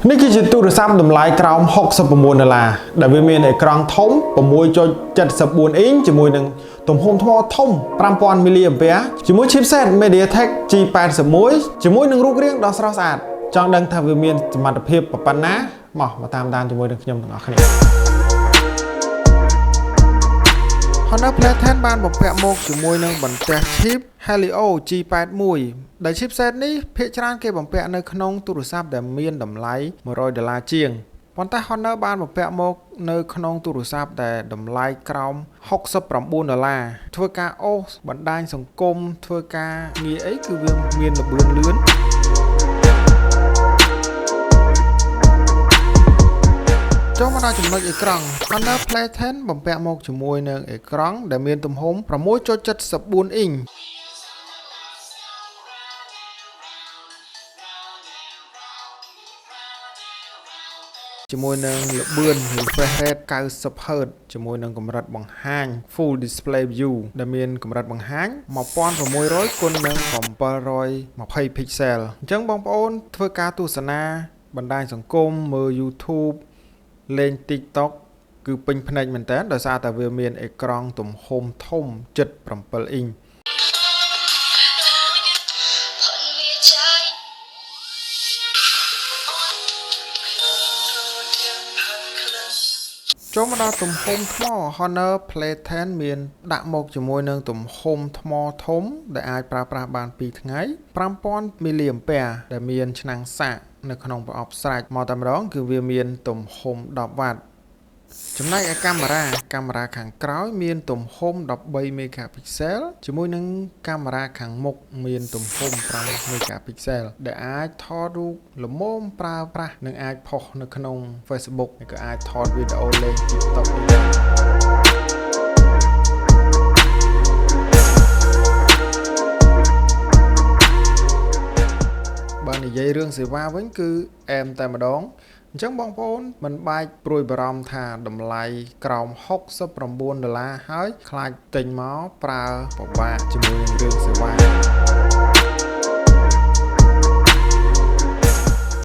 នេះគឺជាទូរស័ព្ទតម្លៃក្រោម$69ដែលវាមានអេក្រង់ធំ 6.74 អ៊ីនជាមួយនឹងទំហំថ្មធំ 5000 mAh ជាមួយ chipset MediaTek G81 ជាមួយនឹងរូបរាងដ៏ស្រស់ស្អាតចង់ដឹងថាវាមានសមត្ថភាពប៉ុណ្ណាមកតាមដានជាមួយនឹងខ្ញុំទាំងអស់គ្នា Honor Play 10 បានបំពាក់មកជាមួយនឹងបន្ទះ chip Helio G81 ដែល chipset នេះភាគច្រើនគេបំពាក់នៅក្នុងទូរស័ព្ទដែលមានតម្លៃ$100ជាងប៉ុន្តែ Honor បានបំពាក់មកនៅក្នុងទូរស័ព្ទដែលតម្លៃក្រោម$69ធ្វើការអូសបណ្ដាញសង្គមធ្វើការងារអីគឺវាមានល្បឿនលឿនចូលមកដល់ចំណុចអេក្រង់ Honor Play 10 បំពាក់មកជាមួយនឹងអេក្រង់ដែលមានទំហំ 6.74 អ៊ីនជាមួយនឹងល្បឿន refresh rate 90Hz ជាមួយនឹងកម្រិតបង្ហាញ Full Display View ដែលមានកម្រិតបង្ហាញ 1600 គុណនឹង 720 pixel អញ្ចឹងបងប្អូនធ្វើការទស្សនាបណ្ដាញសង្គមមើល YouTube លេង TikTok គឺពេញភ្នែកមែនតើដោយសារតែវាមានអេក្រង់ទំហំធំ 7 អ៊ីនចូលមកដល់ទំហំថ្ម Honor Play 10 មានដាក់មកជាមួយនឹងទំហំថ្មធំដែលអាចប្រើប្រាស់បាន2ថ្ងៃ 5000 mAh ដែលមានឆ្នាំងសាកនៅក្នុងប្រអប់ស្រេចមកតែម្ដងគឺវាមានទំហំ10វ៉ាត់ចំណែកឯកាមេរ៉ាខាងក្រោយមានទំហំ13 megapixel ជាមួយនឹងកាមេរ៉ាខាងមុខមានទំហំ5 megapixel ដែលអាចថតរូបល្មមប្រើប្រាស់និងអាចផុសនៅក្នុង Facebook ហើយក៏អាចថតវីដេអូលេង TikTok បើនិយាយរឿងសេវាវិញគឺអែមតែម្ដងអញ្ចឹងបងប្អូនមិនបាច់ព្រួយបារម្ភថាតម្លៃក្រោម$69ហើយខ្លាចទិញមកប្រើពិបាកជាមួយនឹងរឿងសេវា